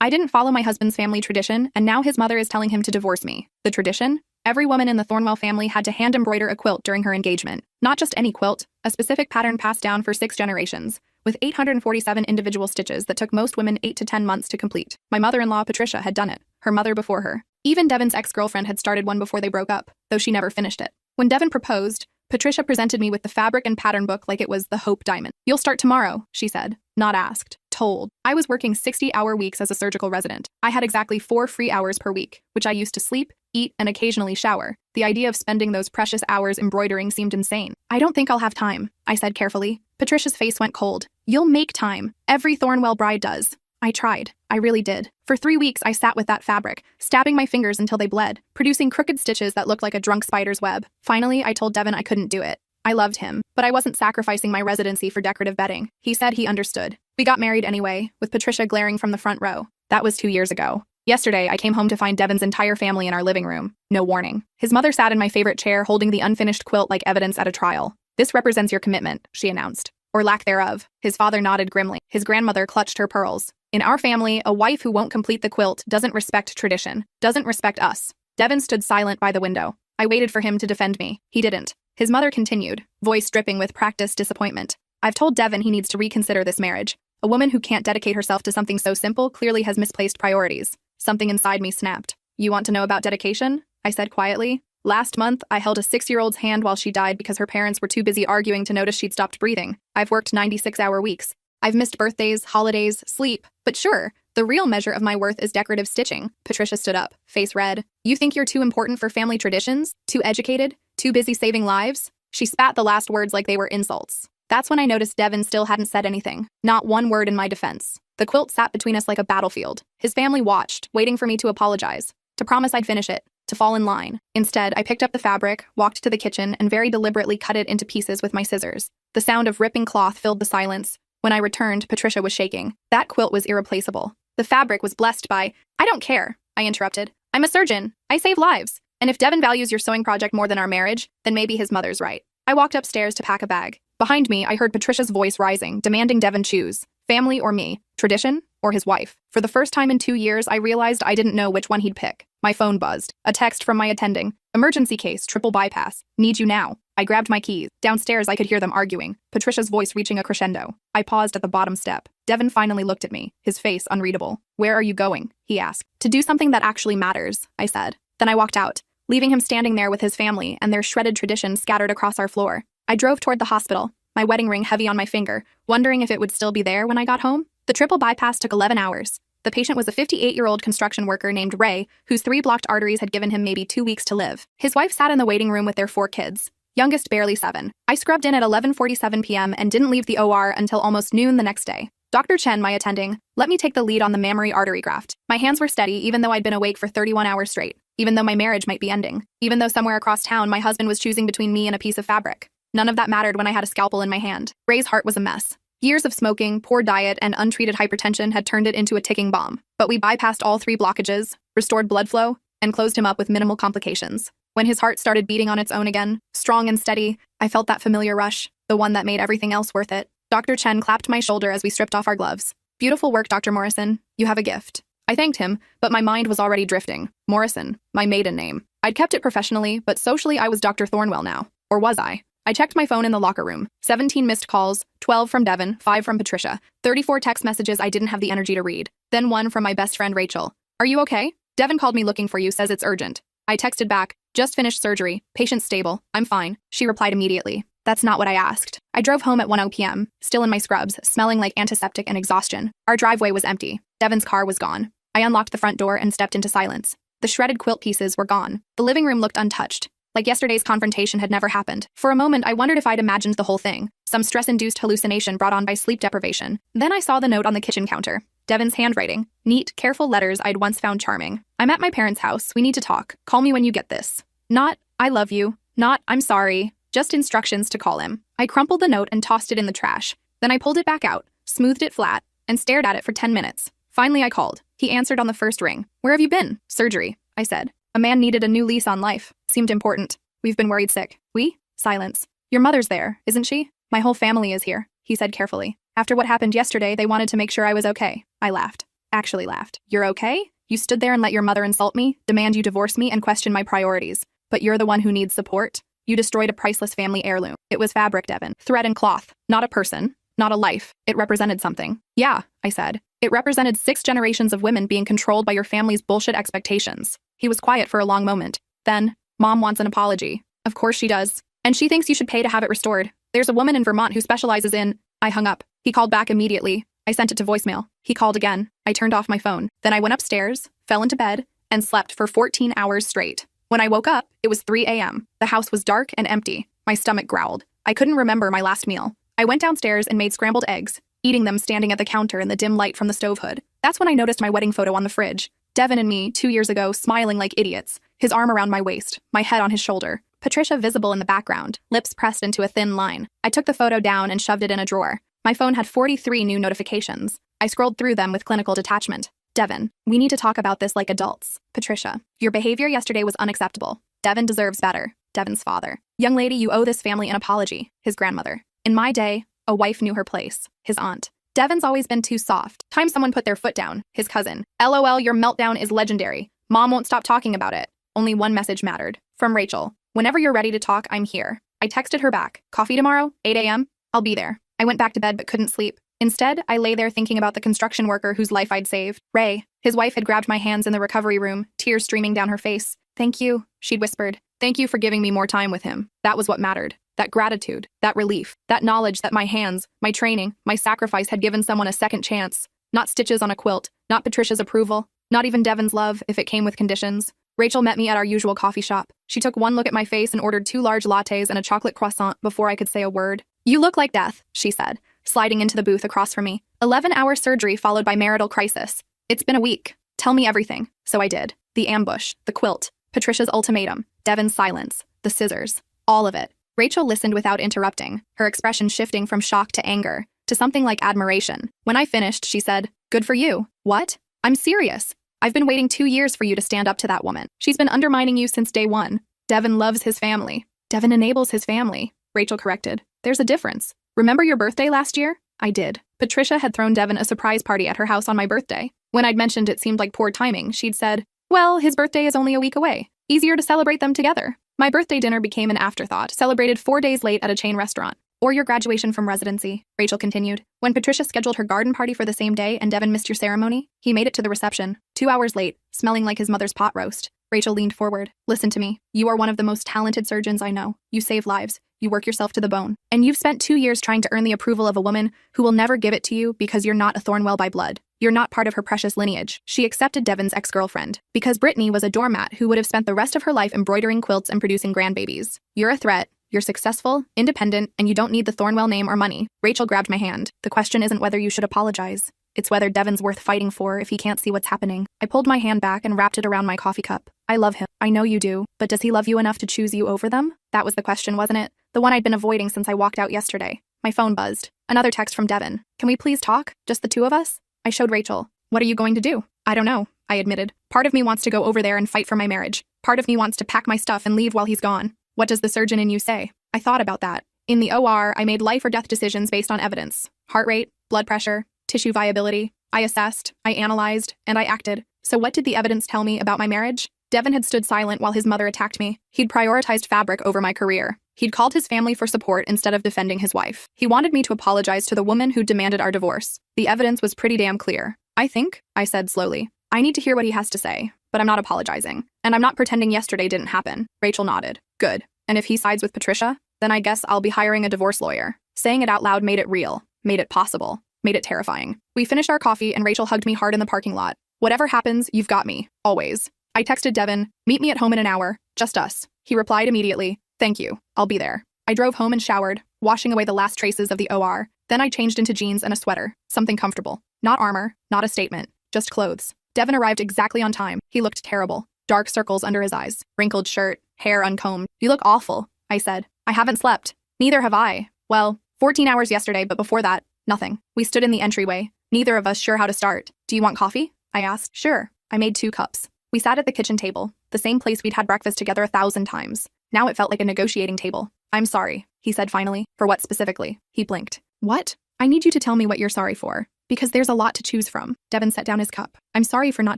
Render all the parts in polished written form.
I didn't follow my husband's family tradition, and now his mother is telling him to divorce me. The tradition? Every woman in the Thornwell family had to hand embroider a quilt during her engagement. Not just any quilt, a specific pattern passed down for 6 generations, with 847 individual stitches that took most women 8 to 10 months to complete. My mother-in-law, Patricia, had done it, her mother before her. Even Devon's ex-girlfriend had started one before they broke up, though she never finished it. When Devon proposed, Patricia presented me with the fabric and pattern book like it was the Hope Diamond. "You'll start tomorrow," she said. Not asked, told. I was working 60-hour weeks as a surgical resident. I had exactly 4 free hours per week, which I used to sleep, eat, and occasionally shower. The idea of spending those precious hours embroidering seemed insane. "I don't think I'll have time," I said carefully. Patricia's face went cold. "You'll make time. Every Thornwell bride does." I tried. I really did. For 3 weeks, I sat with that fabric, stabbing my fingers until they bled, producing crooked stitches that looked like a drunk spider's web. Finally, I told Devon I couldn't do it. I loved him, but I wasn't sacrificing my residency for decorative bedding. He said he understood. We got married anyway, with Patricia glaring from the front row. That was 2 years ago. Yesterday, I came home to find Devon's entire family in our living room. No warning. His mother sat in my favorite chair holding the unfinished quilt like evidence at a trial. "This represents your commitment," she announced. Or lack thereof. His father nodded grimly. His grandmother clutched her pearls. "In our family, a wife who won't complete the quilt doesn't respect tradition, doesn't respect us." Devon stood silent by the window. I waited for him to defend me. He didn't. His mother continued, voice dripping with practiced disappointment. "I've told Devon he needs to reconsider this marriage. A woman who can't dedicate herself to something so simple clearly has misplaced priorities." Something inside me snapped. "You want to know about dedication?" I said quietly. "Last month, I held a 6-year-old's hand while she died because her parents were too busy arguing to notice she'd stopped breathing. I've worked 96-hour weeks. I've missed birthdays, holidays, sleep. But sure, the real measure of my worth is decorative stitching." Patricia stood up, face red. "You think you're too important for family traditions? Too educated? Too busy saving lives?" She spat the last words like they were insults. That's when I noticed Devon still hadn't said anything. Not one word in my defense. The quilt sat between us like a battlefield. His family watched, waiting for me to apologize, to promise I'd finish it, to fall in line. Instead, I picked up the fabric, walked to the kitchen, and very deliberately cut it into pieces with my scissors. The sound of ripping cloth filled the silence. When I returned, Patricia was shaking. That quilt was irreplaceable. The fabric was blessed by— "I don't care," I interrupted. "I'm a surgeon. I save lives. And if Devon values your sewing project more than our marriage, then maybe his mother's right." I walked upstairs to pack a bag. Behind me, I heard Patricia's voice rising, demanding Devon choose. Family or me? Tradition or his wife? For the first time in 2 years, I realized I didn't know which one he'd pick. My phone buzzed. A text from my attending. "Emergency case, triple bypass. Need you now." I grabbed my keys. Downstairs, I could hear them arguing, Patricia's voice reaching a crescendo. I paused at the bottom step. Devon finally looked at me, his face unreadable. "Where are you going?" he asked. "To do something that actually matters," I said. Then I walked out, leaving him standing there with his family and their shredded traditions scattered across our floor. I drove toward the hospital, my wedding ring heavy on my finger, wondering if it would still be there when I got home. The triple bypass took 11 hours. The patient was a 58-year-old construction worker named Ray, whose 3 blocked arteries had given him maybe 2 weeks to live. His wife sat in the waiting room with their 4 kids, youngest barely 7. I scrubbed in at 11:47 p.m. and didn't leave the OR until almost noon the next day. Dr. Chen, my attending, let me take the lead on the mammary artery graft. My hands were steady even though I'd been awake for 31 hours straight, even though my marriage might be ending, even though somewhere across town my husband was choosing between me and a piece of fabric. None of that mattered when I had a scalpel in my hand. Ray's heart was a mess. Years of smoking, poor diet, and untreated hypertension had turned it into a ticking bomb. But we bypassed all 3 blockages, restored blood flow, and closed him up with minimal complications. When his heart started beating on its own again, strong and steady, I felt that familiar rush, the one that made everything else worth it. Dr. Chen clapped my shoulder as we stripped off our gloves. "Beautiful work, Dr. Morrison. You have a gift." I thanked him, but my mind was already drifting. Morrison, my maiden name. I'd kept it professionally, but socially I was Dr. Thornwell now. Or was I? I checked my phone in the locker room. 17 missed calls, 12 from Devon, 5 from Patricia, 34 text messages I didn't have the energy to read. Then 1 from my best friend Rachel. "Are you okay? Devon called me looking for you, says it's urgent." I texted back, "Just finished surgery, patient stable, I'm fine." She replied immediately. That's not what I asked. I drove home at 1:00 p.m., still in my scrubs, smelling like antiseptic and exhaustion. Our driveway was empty. Devon's car was gone. I unlocked the front door and stepped into silence. The shredded quilt pieces were gone. The living room looked untouched, like yesterday's confrontation had never happened. For a moment, I wondered if I'd imagined the whole thing, some stress-induced hallucination brought on by sleep deprivation. Then I saw the note on the kitchen counter. Devon's handwriting. Neat, careful letters I'd once found charming. "I'm at my parents' house. We need to talk. Call me when you get this." Not, "I love you." Not, "I'm sorry." Just instructions to call him. I crumpled the note and tossed it in the trash. Then I pulled it back out, smoothed it flat, and stared at it for 10 minutes. Finally, I called. He answered on the first ring. "Where have you been?" "Surgery," I said. A man needed a new lease on life. Seemed important. "We've been worried sick." "We?" Silence. "Your mother's there, isn't she?" "My whole family is here," he said carefully. "After what happened yesterday, they wanted to make sure I was okay." I laughed. actually laughed. You're okay? You stood there and let your mother insult me, demand you divorce me, and question my priorities. But you're the one who needs support. You destroyed a priceless family heirloom. It was fabric, Devin. Thread and cloth. Not a person. Not a life. It represented something. Yeah, I said. It represented 6 generations of women being controlled by your family's bullshit expectations. He was quiet for a long moment. Then, Mom wants an apology. Of course she does. And she thinks you should pay to have it restored. There's a woman in Vermont who specializes in... I hung up. He called back immediately. I sent it to voicemail. He called again. I turned off my phone. Then I went upstairs, fell into bed, and slept for 14 hours straight. When I woke up, it was 3 a.m. The house was dark and empty. My stomach growled. I couldn't remember my last meal. I went downstairs and made scrambled eggs, eating them standing at the counter in the dim light from the stove hood. That's when I noticed my wedding photo on the fridge. Devin and me, 2 years ago, smiling like idiots, his arm around my waist, my head on his shoulder. Patricia visible in the background, lips pressed into a thin line. I took the photo down and shoved it in a drawer. My phone had 43 new notifications. I scrolled through them with clinical detachment. Devin, we need to talk about this like adults. Patricia, your behavior yesterday was unacceptable. Devin deserves better. Devin's father. Young lady, you owe this family an apology. His grandmother. In my day, a wife knew her place. His aunt. Devin's always been too soft. Time someone put their foot down. His cousin. LOL, your meltdown is legendary. Mom won't stop talking about it. Only one message mattered. From Rachel. Whenever you're ready to talk, I'm here. I texted her back. Coffee tomorrow? 8 a.m.? I'll be there. I went back to bed but couldn't sleep. Instead, I lay there thinking about the construction worker whose life I'd saved. Ray. His wife had grabbed my hands in the recovery room, tears streaming down her face. Thank you, she'd whispered. Thank you for giving me more time with him. That was what mattered. That gratitude, that relief, that knowledge that my hands, my training, my sacrifice had given someone a second chance. Not stitches on a quilt, not Patricia's approval, not even Devin's love if it came with conditions. Rachel met me at our usual coffee shop. She took one look at my face and ordered 2 large lattes and a chocolate croissant before I could say a word. You look like death, she said, sliding into the booth across from me. 11-hour surgery followed by marital crisis. It's been a week. Tell me everything. So I did. The ambush, the quilt, Patricia's ultimatum, Devin's silence, the scissors, all of it. Rachel listened without interrupting, her expression shifting from shock to anger, to something like admiration. When I finished, she said, "Good for you." What? I'm serious. I've been waiting 2 years for you to stand up to that woman. She's been undermining you since day one. Devin loves his family. Devin enables his family. Rachel corrected. There's a difference. Remember your birthday last year? I did. Patricia had thrown Devin a surprise party at her house on my birthday. When I'd mentioned it seemed like poor timing, she'd said, well, his birthday is only a week away. Easier to celebrate them together. My birthday dinner became an afterthought, celebrated 4 days late at a chain restaurant. Or your graduation from residency, Rachel continued. When Patricia scheduled her garden party for the same day and Devin missed your ceremony, he made it to the reception, 2 hours late, smelling like his mother's pot roast. Rachel leaned forward. Listen to me. You are one of the most talented surgeons I know. You save lives. You work yourself to the bone. And you've spent 2 years trying to earn the approval of a woman who will never give it to you because you're not a Thornwell by blood. You're not part of her precious lineage. She accepted Devin's ex-girlfriend because Brittany was a doormat who would have spent the rest of her life embroidering quilts and producing grandbabies. You're a threat. You're successful, independent, and you don't need the Thornwell name or money. Rachel grabbed my hand. The question isn't whether you should apologize. It's whether Devin's worth fighting for if he can't see what's happening. I pulled my hand back and wrapped it around my coffee cup. I love him. I know you do. But does he love you enough to choose you over them? That was the question, wasn't it? The one I'd been avoiding since I walked out yesterday. My phone buzzed. Another text from Devin. Can we please talk? Just the 2 of us? I showed Rachel. What are you going to do? I don't know, I admitted. Part of me wants to go over there and fight for my marriage. Part of me wants to pack my stuff and leave while he's gone. What does the surgeon in you say? I thought about that. In the OR, I made life or death decisions based on evidence. Heart rate, blood pressure, tissue viability. I assessed, I analyzed, and I acted. So what did the evidence tell me about my marriage? Devin had stood silent while his mother attacked me. He'd prioritized fabric over my career. He'd called his family for support instead of defending his wife. He wanted me to apologize to the woman who demanded our divorce. The evidence was pretty damn clear. I think, I said slowly, I need to hear what he has to say, but I'm not apologizing. And I'm not pretending yesterday didn't happen. Rachel nodded. Good. And if he sides with Patricia, then I guess I'll be hiring a divorce lawyer. Saying it out loud made it real, made it possible, made it terrifying. We finished our coffee and Rachel hugged me hard in the parking lot. Whatever happens, you've got me, always. I texted Devin, meet me at home in an hour, just us. He replied immediately, thank you, I'll be there. I drove home and showered, washing away the last traces of the OR. Then I changed into jeans and a sweater, something comfortable. Not armor, not a statement, just clothes. Devin arrived exactly on time. He looked terrible. Dark circles under his eyes, wrinkled shirt, hair uncombed. You look awful, I said. I haven't slept. Neither have I. Well, 14 hours yesterday, but before that, nothing. We stood in the entryway, neither of us sure how to start. Do you want coffee? I asked. Sure. I made 2 cups. We sat at the kitchen table, the same place we'd had breakfast together 1,000 times. Now it felt like a negotiating table. I'm sorry, he said finally. For what specifically? He blinked. What? I need you to tell me what you're sorry for. Because there's a lot to choose from. Devin set down his cup. I'm sorry for not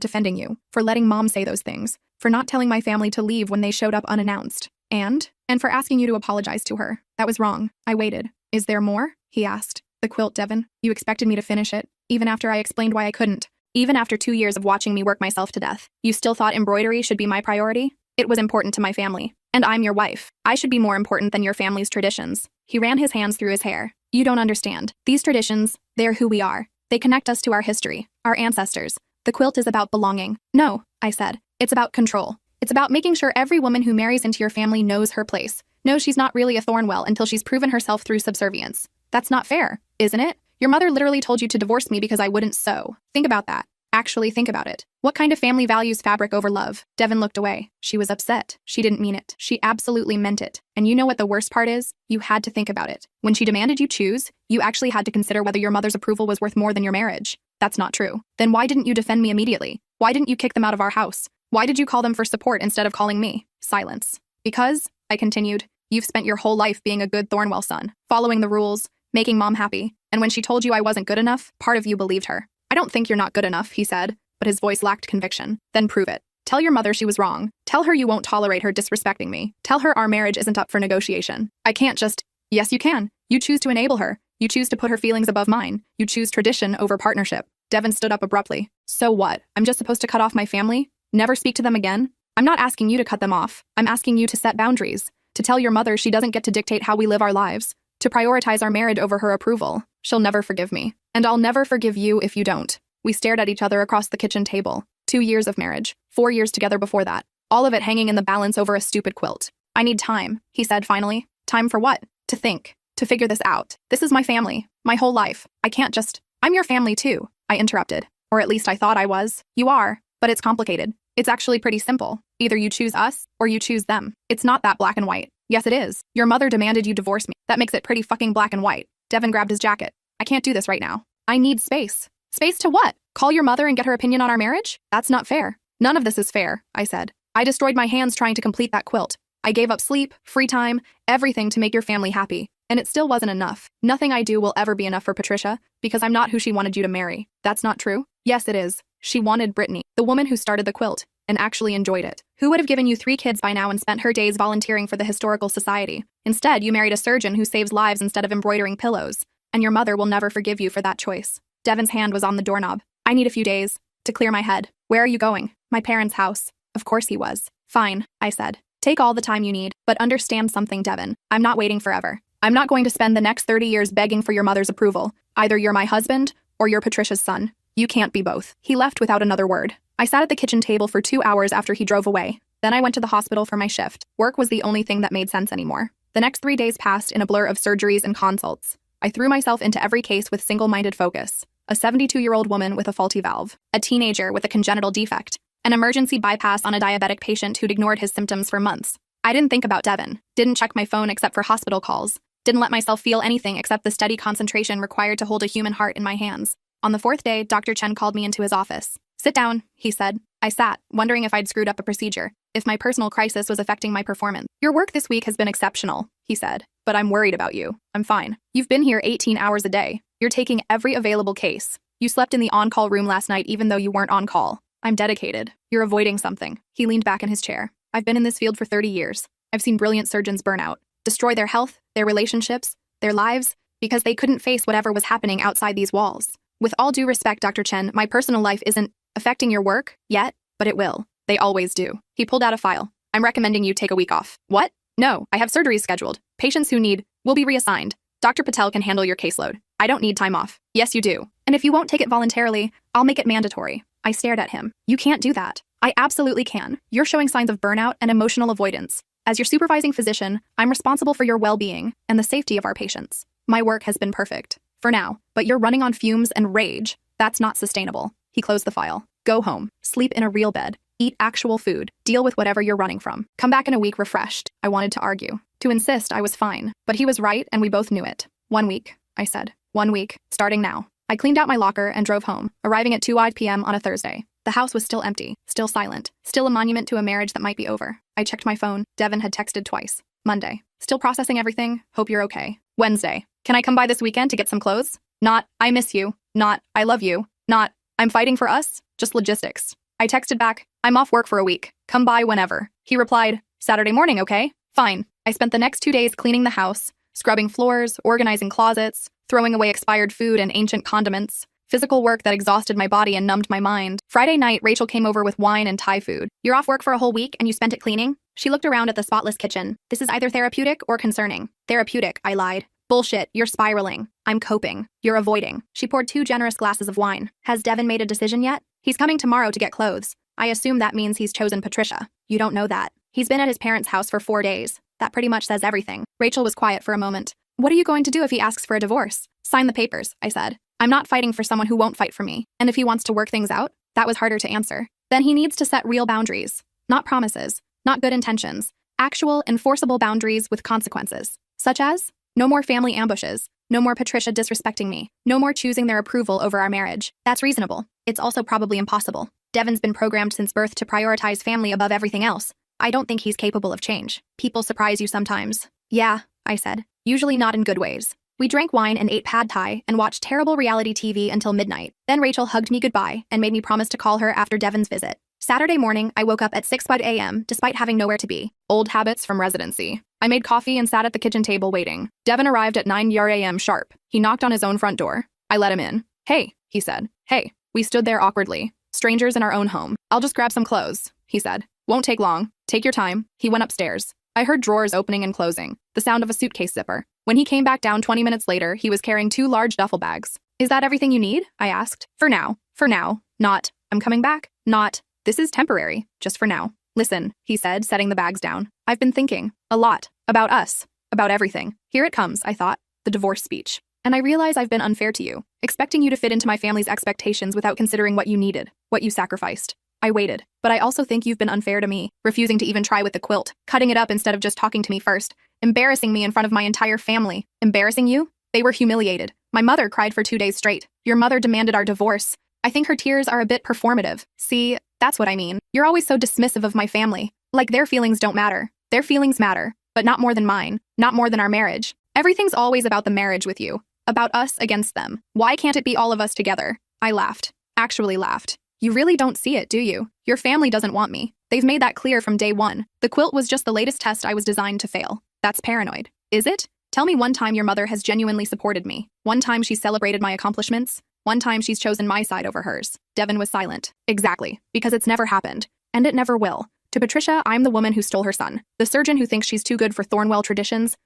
defending you, for letting Mom say those things, for not telling my family to leave when they showed up unannounced. And for asking you to apologize to her. That was wrong. I waited. Is there more? He asked. The quilt, Devin. You expected me to finish it, even after I explained why I couldn't. Even after 2 years of watching me work myself to death. You still thought embroidery should be my priority? It was important to my family. And I'm your wife. I should be more important than your family's traditions. He ran his hands through his hair. You don't understand. These traditions, they're who we are. They connect us to our history, our ancestors. The quilt is about belonging. No, I said. It's about control. It's about making sure every woman who marries into your family knows her place. Knows she's not really a Thornwell until she's proven herself through subservience. That's not fair, isn't it? Your mother literally told you to divorce me because I wouldn't sew. Think about that. Actually think about it. What kind of family values fabric over love? Devin looked away. She was upset. She didn't mean it. She absolutely meant it. And you know what the worst part is? You had to think about it. When she demanded you choose, you actually had to consider whether your mother's approval was worth more than your marriage. That's not true. Then why didn't you defend me immediately? Why didn't you kick them out of our house? Why did you call them for support instead of calling me? Silence. Because, I continued, you've spent your whole life being a good Thornwell son, following the rules, making Mom happy. And when she told you I wasn't good enough, part of you believed her. I don't think you're not good enough, he said, but his voice lacked conviction. Then prove it. Tell your mother she was wrong. Tell her you won't tolerate her disrespecting me. Tell her our marriage isn't up for negotiation. I can't just... Yes, you can. You choose to enable her. You choose to put her feelings above mine. You choose tradition over partnership. Devin stood up abruptly. So what? I'm just supposed to cut off my family? Never speak to them again? I'm not asking you to cut them off. I'm asking you to set boundaries. To tell your mother she doesn't get to dictate how we live our lives. To prioritize our marriage over her approval. She'll never forgive me. And I'll never forgive you if you don't. We stared at each other across the kitchen table. 2 years of marriage. 4 years together before that. All of it hanging in the balance over a stupid quilt. I need time, he said finally. Time for what? To think. To figure this out. This is my family. My whole life. I can't just... I'm your family too, I interrupted. Or at least I thought I was. You are. But it's complicated. It's actually pretty simple. Either you choose us, or you choose them. It's not that black and white. Yes, it is. Your mother demanded you divorce me. That makes it pretty fucking black and white. Devin grabbed his jacket. I can't do this right now. I need space. Space to what? Call your mother and get her opinion on our marriage? That's not fair. None of this is fair, I said. I destroyed my hands trying to complete that quilt. I gave up sleep, free time, everything to make your family happy. And it still wasn't enough. Nothing I do will ever be enough for Patricia, because I'm not who she wanted you to marry. That's not true? Yes, it is. She wanted Brittany, the woman who started the quilt, and actually enjoyed it. Who would have given you 3 kids by now and spent her days volunteering for the Historical Society? Instead, you married a surgeon who saves lives instead of embroidering pillows. And your mother will never forgive you for that choice. Devin's hand was on the doorknob. I need a few days to clear my head. Where are you going? My parents' house. Of course he was. Fine, I said. Take all the time you need, but understand something, Devin. I'm not waiting forever. I'm not going to spend the next 30 years begging for your mother's approval. Either you're my husband, or you're Patricia's son. You can't be both. He left without another word. I sat at the kitchen table for 2 hours after he drove away. Then I went to the hospital for my shift. Work was the only thing that made sense anymore. The next 3 days passed in a blur of surgeries and consults. I threw myself into every case with single-minded focus. A 72-year-old woman with a faulty valve. A teenager with a congenital defect. An emergency bypass on a diabetic patient who'd ignored his symptoms for months. I didn't think about Devin. Didn't check my phone except for hospital calls. Didn't let myself feel anything except the steady concentration required to hold a human heart in my hands. On the 4th day, Dr. Chen called me into his office. Sit down, he said. I sat, wondering if I'd screwed up a procedure, if my personal crisis was affecting my performance. Your work this week has been exceptional, he said, but I'm worried about you. I'm fine. You've been here 18 hours a day. You're taking every available case. You slept in the on-call room last night even though you weren't on call. I'm dedicated. You're avoiding something. He leaned back in his chair. I've been in this field for 30 years. I've seen brilliant surgeons burn out, destroy their health, their relationships, their lives, because they couldn't face whatever was happening outside these walls. With all due respect, Dr. Chen, my personal life isn't affecting your work yet, but it will. They always do. He pulled out a file. I'm recommending you take a week off. What? No, I have surgeries scheduled. Patients who need will be reassigned. Dr. Patel can handle your caseload. I don't need time off. Yes, you do. And if you won't take it voluntarily, I'll make it mandatory. I stared at him. You can't do that. I absolutely can. You're showing signs of burnout and emotional avoidance. As your supervising physician, I'm responsible for your well-being and the safety of our patients. My work has been perfect. For now, but you're running on fumes and rage. That's not sustainable. He closed the file. Go home. Sleep in a real bed. Eat actual food. Deal with whatever you're running from. Come back in a week refreshed. I wanted to argue. To insist I was fine. But he was right and we both knew it. 1 week, I said. 1 week, starting now. I cleaned out my locker and drove home, arriving at 2 p.m. on a Thursday. The house was still empty, still silent, still a monument to a marriage that might be over. I checked my phone. Devin had texted twice. Monday. Still processing everything. Hope you're okay. Wednesday. Can I come by this weekend to get some clothes? Not, I miss you. Not, I love you. Not, I'm fighting for us. Just logistics. I texted back, I'm off work for a week. Come by whenever. He replied, Saturday morning, okay? Fine. I spent the next 2 days cleaning the house, scrubbing floors, organizing closets, throwing away expired food and ancient condiments. Physical work that exhausted my body and numbed my mind. Friday night, Rachel came over with wine and Thai food. You're off work for a whole week and you spent it cleaning? She looked around at the spotless kitchen. This is either therapeutic or concerning. Therapeutic, I lied. Bullshit, you're spiraling. I'm coping. You're avoiding. She poured 2 generous glasses of wine. Has Devin made a decision yet? He's coming tomorrow to get clothes. I assume that means he's chosen Patricia. You don't know that. He's been at his parents' house for 4 days. That pretty much says everything. Rachel was quiet for a moment. What are you going to do if he asks for a divorce? Sign the papers, I said. I'm not fighting for someone who won't fight for me. And if he wants to work things out, that was harder to answer. Then he needs to set real boundaries. Not promises, not good intentions. Actual, enforceable boundaries with consequences. Such as, no more family ambushes. No more Patricia disrespecting me. No more choosing their approval over our marriage. That's reasonable. It's also probably impossible. Devin's been programmed since birth to prioritize family above everything else. I don't think he's capable of change. People surprise you sometimes. Yeah, I said. Usually not in good ways. We drank wine and ate pad thai and watched terrible reality TV until midnight. Then Rachel hugged me goodbye and made me promise to call her after Devin's visit. Saturday morning, I woke up at 6 a.m. despite having nowhere to be. Old habits from residency. I made coffee and sat at the kitchen table waiting. Devin arrived at 9 a.m. sharp. He knocked on his own front door. I let him in. Hey, he said. Hey. We stood there awkwardly. Strangers in our own home. I'll just grab some clothes, he said. Won't take long. Take your time. He went upstairs. I heard drawers opening and closing, the sound of a suitcase zipper. When he came back down 20 minutes later, he was carrying 2 large duffel bags. Is that everything you need? I asked. For now. For now. Not, I'm coming back. Not, this is temporary. Just for now. Listen, he said, setting the bags down. I've been thinking. A lot. About us. About everything. Here it comes, I thought. The divorce speech. And I realize I've been unfair to you, expecting you to fit into my family's expectations without considering what you needed, what you sacrificed. I waited, but I also think you've been unfair to me, refusing to even try with the quilt, cutting it up instead of just talking to me first, embarrassing me in front of my entire family. Embarrassing you? They were humiliated. My mother cried for 2 days straight. Your mother demanded our divorce. I think her tears are a bit performative. See, that's what I mean. You're always so dismissive of my family. Like their feelings don't matter. Their feelings matter, but not more than mine, not more than our marriage. Everything's always about the marriage with you. About us against them. Why can't it be all of us together? I laughed. Actually laughed. You really don't see it, do you? Your family doesn't want me. They've made that clear from day one. The quilt was just the latest test I was designed to fail. That's paranoid. Is it? Tell me one time your mother has genuinely supported me. One time she's celebrated my accomplishments. One time she's chosen my side over hers. Devin was silent. Exactly. Because it's never happened. And it never will. To Patricia, I'm the woman who stole her son. The surgeon who thinks she's too good for Thornwell traditions.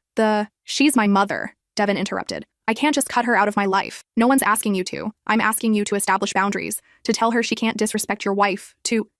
She's my mother. Devin interrupted. I can't just cut her out of my life. No one's asking you to. I'm asking you to establish boundaries, to tell her she can't disrespect your wife,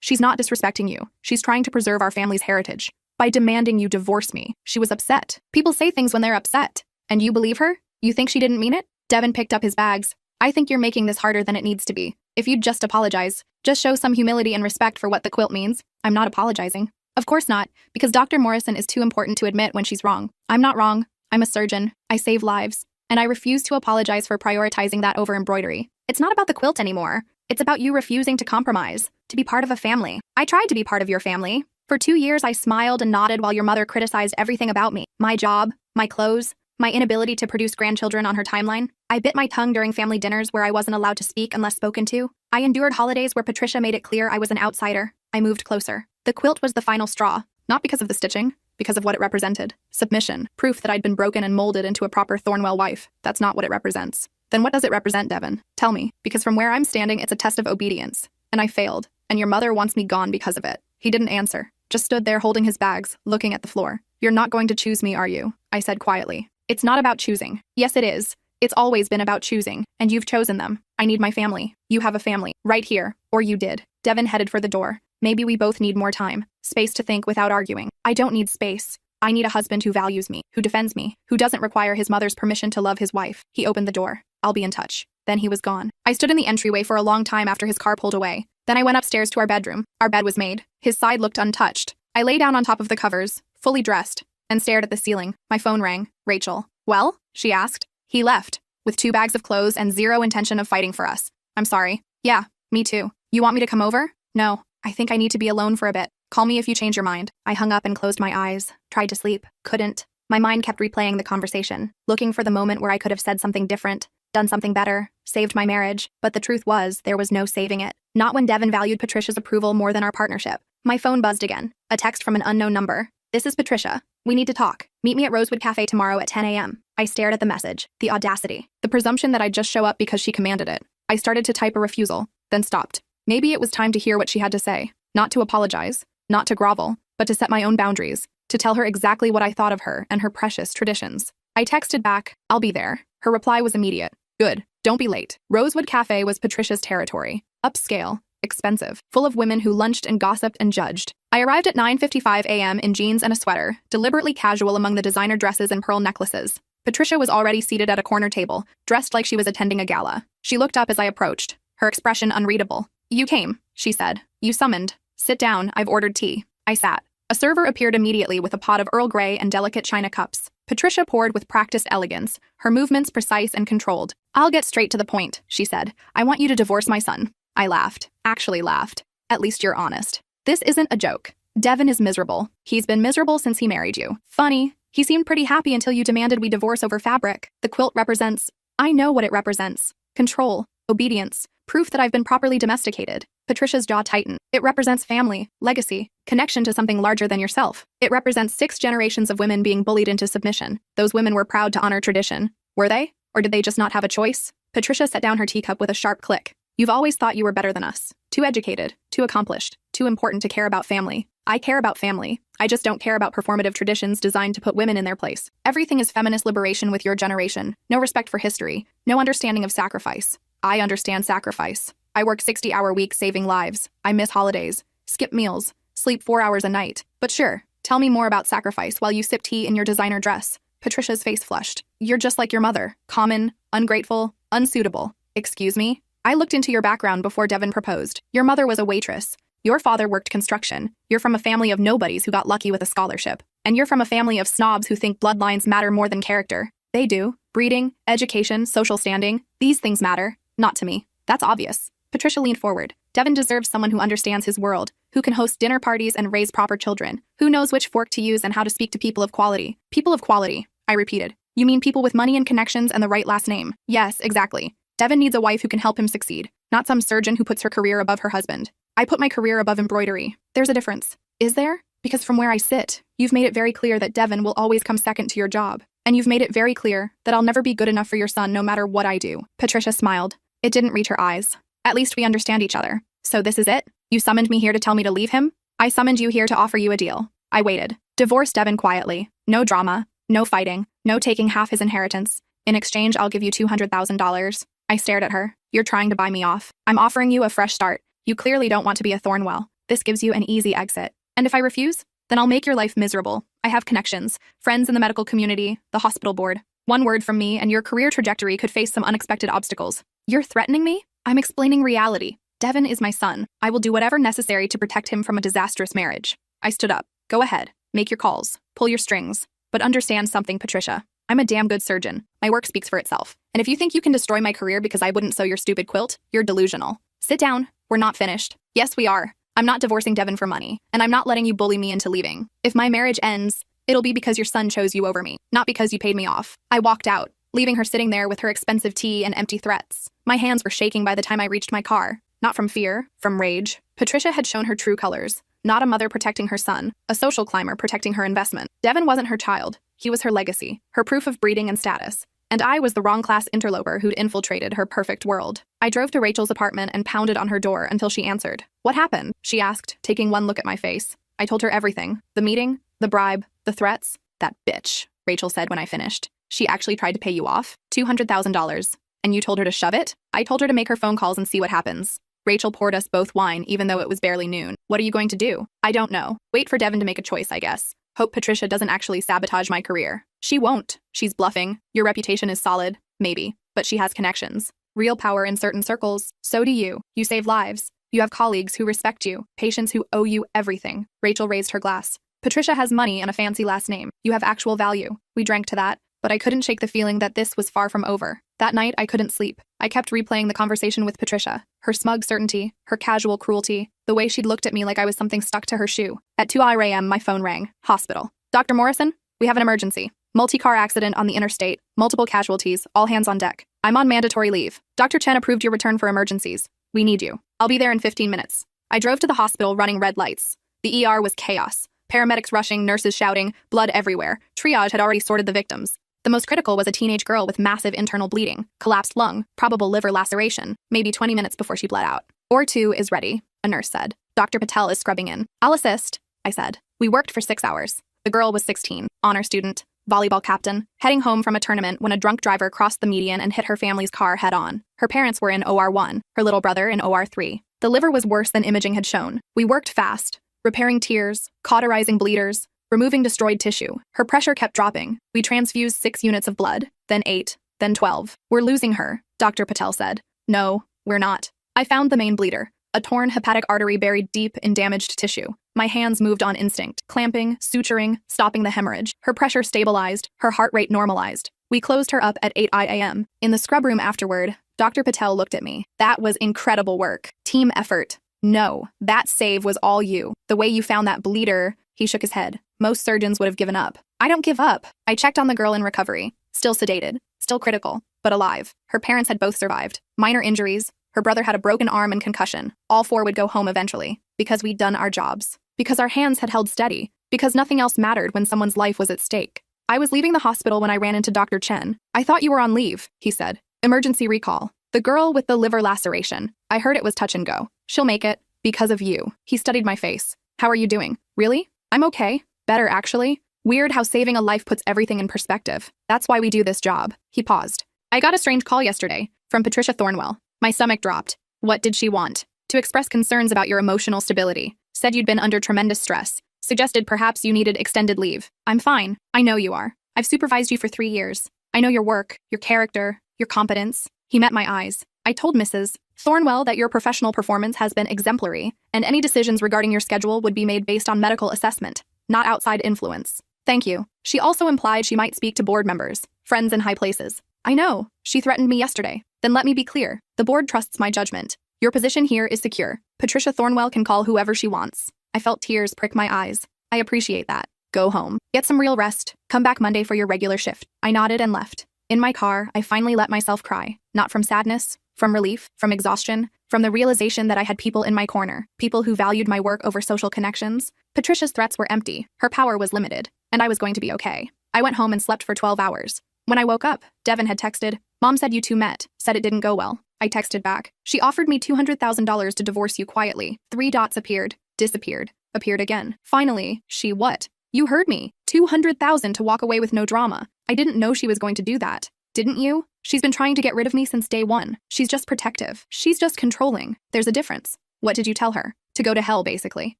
she's not disrespecting you. She's trying to preserve our family's heritage. By demanding you divorce me, she was upset. People say things when they're upset. And you believe her? You think she didn't mean it? Devin picked up his bags. I think you're making this harder than it needs to be. If you'd just apologize, just show some humility and respect for what the quilt means. I'm not apologizing. Of course not, because Dr. Morrison is too important to admit when she's wrong. I'm not wrong. I'm a surgeon. I save lives. And I refuse to apologize for prioritizing that over embroidery. It's not about the quilt anymore. It's about you refusing to compromise, to be part of a family. I tried to be part of your family. For 2 years, I smiled and nodded while your mother criticized everything about me. My job, my clothes, my inability to produce grandchildren on her timeline. I bit my tongue during family dinners where I wasn't allowed to speak unless spoken to. I endured holidays where Patricia made it clear I was an outsider. I moved closer. The quilt was the final straw, not because of the stitching, because of what it represented. Submission, proof that I'd been broken and molded into a proper Thornwell wife. That's not what it represents. Then what does it represent, Devin? Tell me, because from where I'm standing, it's a test of obedience. And I failed, and your mother wants me gone because of it. He didn't answer, just stood there holding his bags, looking at the floor. You're not going to choose me, are you? I said quietly. It's not about choosing. Yes, it is. It's always been about choosing, and you've chosen them. I need my family. You have a family, right here, or you did. Devin headed for the door. Maybe we both need more time, space to think without arguing. I don't need space. I need a husband who values me, who defends me, who doesn't require his mother's permission to love his wife. He opened the door. I'll be in touch. Then he was gone. I stood in the entryway for a long time after his car pulled away. Then I went upstairs to our bedroom. Our bed was made. His side looked untouched. I lay down on top of the covers, fully dressed, and stared at the ceiling. My phone rang. Rachel. Well? She asked. He left, with 2 bags of clothes and zero intention of fighting for us. I'm sorry. Yeah, me too. You want me to come over? No. I think I need to be alone for a bit. Call me if you change your mind. I hung up and closed my eyes. Tried to sleep. Couldn't. My mind kept replaying the conversation, looking for the moment where I could have said something different. done something better, saved my marriage, but the truth was, there was no saving it. Not when Devin valued Patricia's approval more than our partnership. My phone buzzed again. A text from an unknown number. This is Patricia. We need to talk. Meet me at Rosewood Cafe tomorrow at 10 a.m. I stared at the message. The audacity. The presumption that I'd just show up because she commanded it. I started to type a refusal, then stopped. Maybe it was time to hear what she had to say. Not to apologize, not to grovel, but to set my own boundaries, to tell her exactly what I thought of her and her precious traditions. I texted back, I'll be there. Her reply was immediate. Good. Don't be late. Rosewood Cafe was Patricia's territory. Upscale, expensive, full of women who lunched and gossiped and judged. I arrived at 9:55 a.m. in jeans and a sweater, deliberately casual among the designer dresses and pearl necklaces. Patricia was already seated at a corner table, dressed like she was attending a gala. She looked up as I approached, her expression unreadable. You came, she said. You summoned. Sit down, I've ordered tea. I sat. A server appeared immediately with a pot of Earl Grey and delicate china cups. Patricia poured with practiced elegance, her movements precise and controlled. I'll get straight to the point, she said. I want you to divorce my son. I laughed. Actually laughed. At least you're honest. This isn't a joke. Devin is miserable. He's been miserable since he married you. Funny. He seemed pretty happy until you demanded we divorce over fabric. The quilt represents... I know what it represents. Control. Obedience. Proof that I've been properly domesticated. Patricia's jaw tightened. It represents family, legacy, connection to something larger than yourself. It represents 6 generations of women being bullied into submission. Those women were proud to honor tradition. Were they? Or did they just not have a choice? Patricia set down her teacup with a sharp click. You've always thought you were better than us. Too educated, too accomplished, too important to care about family. I care about family. I just don't care about performative traditions designed to put women in their place. Everything is feminist liberation with your generation. No respect for history. No understanding of sacrifice. I understand sacrifice. I work 60-hour weeks saving lives. I miss holidays, skip meals, sleep 4 hours a night. But sure, tell me more about sacrifice while you sip tea in your designer dress. Patricia's face flushed. You're just like your mother. Common, ungrateful, unsuitable. Excuse me? I looked into your background before Devin proposed. Your mother was a waitress. Your father worked construction. You're from a family of nobodies who got lucky with a scholarship. And you're from a family of snobs who think bloodlines matter more than character. They do. Breeding, education, social standing. These things matter. Not to me. That's obvious. Patricia leaned forward. Devin deserves someone who understands his world, who can host dinner parties and raise proper children, who knows which fork to use and how to speak to people of quality. People of quality, I repeated. You mean people with money and connections and the right last name? Yes, exactly. Devin needs a wife who can help him succeed, not some surgeon who puts her career above her husband. I put my career above embroidery. There's a difference. Is there? Because from where I sit, you've made it very clear that Devin will always come second to your job. And you've made it very clear that I'll never be good enough for your son no matter what I do. Patricia smiled. It didn't reach her eyes. At least we understand each other. So this is it? You summoned me here to tell me to leave him? I summoned you here to offer you a deal. I waited. Divorce Devin quietly. No drama. No fighting. No taking half his inheritance. In exchange, I'll give you $200,000. I stared at her. You're trying to buy me off. I'm offering you a fresh start. You clearly don't want to be a Thornwell. This gives you an easy exit. And if I refuse, then I'll make your life miserable. I have connections, friends in the medical community, the hospital board. One word from me and your career trajectory could face some unexpected obstacles. You're threatening me? I'm explaining reality. Devin is my son. I will do whatever necessary to protect him from a disastrous marriage. I stood up. Go ahead. Make your calls. Pull your strings. But understand something, Patricia. I'm a damn good surgeon. My work speaks for itself. And if you think you can destroy my career because I wouldn't sew your stupid quilt, you're delusional. Sit down. We're not finished. Yes, we are. I'm not divorcing Devin for money, and I'm not letting you bully me into leaving. If my marriage ends, it'll be because your son chose you over me, not because you paid me off. I walked out, leaving her sitting there with her expensive tea and empty threats. My hands were shaking by the time I reached my car. Not from fear, from rage. Patricia had shown her true colors. Not a mother protecting her son, a social climber protecting her investment. Devin wasn't her child. He was her legacy, her proof of breeding and status. And I was the wrong-class interloper who'd infiltrated her perfect world. I drove to Rachel's apartment and pounded on her door until she answered. What happened? She asked, taking one look at my face. I told her everything. The meeting, the bribe, the threats. That bitch, Rachel said when I finished. She actually tried to pay you off. $200,000. And you told her to shove it? I told her to make her phone calls and see what happens. Rachel poured us both wine, even though it was barely noon. What are you going to do? I don't know. Wait for Devin to make a choice, I guess. Hope Patricia doesn't actually sabotage my career. She won't. She's bluffing. Your reputation is solid. Maybe. But she has connections. Real power in certain circles. So do you. You save lives. You have colleagues who respect you. Patients who owe you everything. Rachel raised her glass. Patricia has money and a fancy last name. You have actual value. We drank to that. But I couldn't shake the feeling that this was far from over. That night, I couldn't sleep. I kept replaying the conversation with Patricia. Her smug certainty, her casual cruelty, the way she'd looked at me like I was something stuck to her shoe. At 2 a.m., my phone rang. Hospital. Dr. Morrison? We have an emergency. Multi-car accident on the interstate. Multiple casualties. All hands on deck. I'm on mandatory leave. Dr. Chen approved your return for emergencies. We need you. I'll be there in 15 minutes. I drove to the hospital running red lights. The ER was chaos. Paramedics rushing, nurses shouting, blood everywhere. Triage had already sorted the victims. The most critical was a teenage girl with massive internal bleeding, collapsed lung, probable liver laceration, maybe 20 minutes before she bled out. Or 2 is ready, a nurse said. Dr. Patel is scrubbing in. I'll assist, I said. We worked for 6 hours. The girl was 16, honor student, volleyball captain, heading home from a tournament when a drunk driver crossed the median and hit her family's car head-on. Her parents were in OR1, her little brother in OR3. The liver was worse than imaging had shown. We worked fast, repairing tears, cauterizing bleeders, removing destroyed tissue. Her pressure kept dropping. We transfused 6 units of blood, then 8, then 12. We're losing her, Dr. Patel said. No, we're not. I found the main bleeder, a torn hepatic artery buried deep in damaged tissue. My hands moved on instinct, clamping, suturing, stopping the hemorrhage. Her pressure stabilized, her heart rate normalized. We closed her up at 8 a.m. In the scrub room afterward, Dr. Patel looked at me. That was incredible work. Team effort. No, that save was all you. The way you found that bleeder, he shook his head. Most surgeons would have given up. I don't give up. I checked on the girl in recovery. Still sedated, still critical, but alive. Her parents had both survived. Minor injuries. Her brother had a broken arm and concussion. All 4 would go home eventually, because we'd done our jobs. Because our hands had held steady. Because nothing else mattered when someone's life was at stake. I was leaving the hospital when I ran into Dr. Chen. I thought you were on leave, he said. Emergency recall. The girl with the liver laceration. I heard it was touch and go. She'll make it, because of you. He studied my face. How are you doing? Really? I'm okay. Better, actually. Weird how saving a life puts everything in perspective. That's why we do this job. He paused. I got a strange call yesterday, from Patricia Thornwell. My stomach dropped. What did she want? To express concerns about your emotional stability. Said you'd been under tremendous stress. Suggested perhaps you needed extended leave. I'm fine. I know you are. I've supervised you for 3 years. I know your work, your character, your competence. He met my eyes. I told Mrs. Thornwell that your professional performance has been exemplary, and any decisions regarding your schedule would be made based on medical assessment, not outside influence. Thank you. She also implied she might speak to board members, friends in high places. I know. She threatened me yesterday. Then let me be clear. The board trusts my judgment. Your position here is secure. Patricia Thornwell can call whoever she wants. I felt tears prick my eyes. I appreciate that. Go home. Get some real rest. Come back Monday for your regular shift. I nodded and left. In my car, I finally let myself cry. Not from sadness, from relief, from exhaustion, from the realization that I had people in my corner, people who valued my work over social connections. Patricia's threats were empty. Her power was limited, and I was going to be okay. I went home and slept for 12 hours. When I woke up, Devin had texted, Mom said you two met, said it didn't go well. I texted back. She offered me $200,000 to divorce you quietly. 3 dots appeared, disappeared, appeared again. Finally, she what? You heard me. $200,000 to walk away with no drama. I didn't know she was going to do that. Didn't you? She's been trying to get rid of me since day one. She's just protective. She's just controlling. There's a difference. What did you tell her? To go to hell, basically.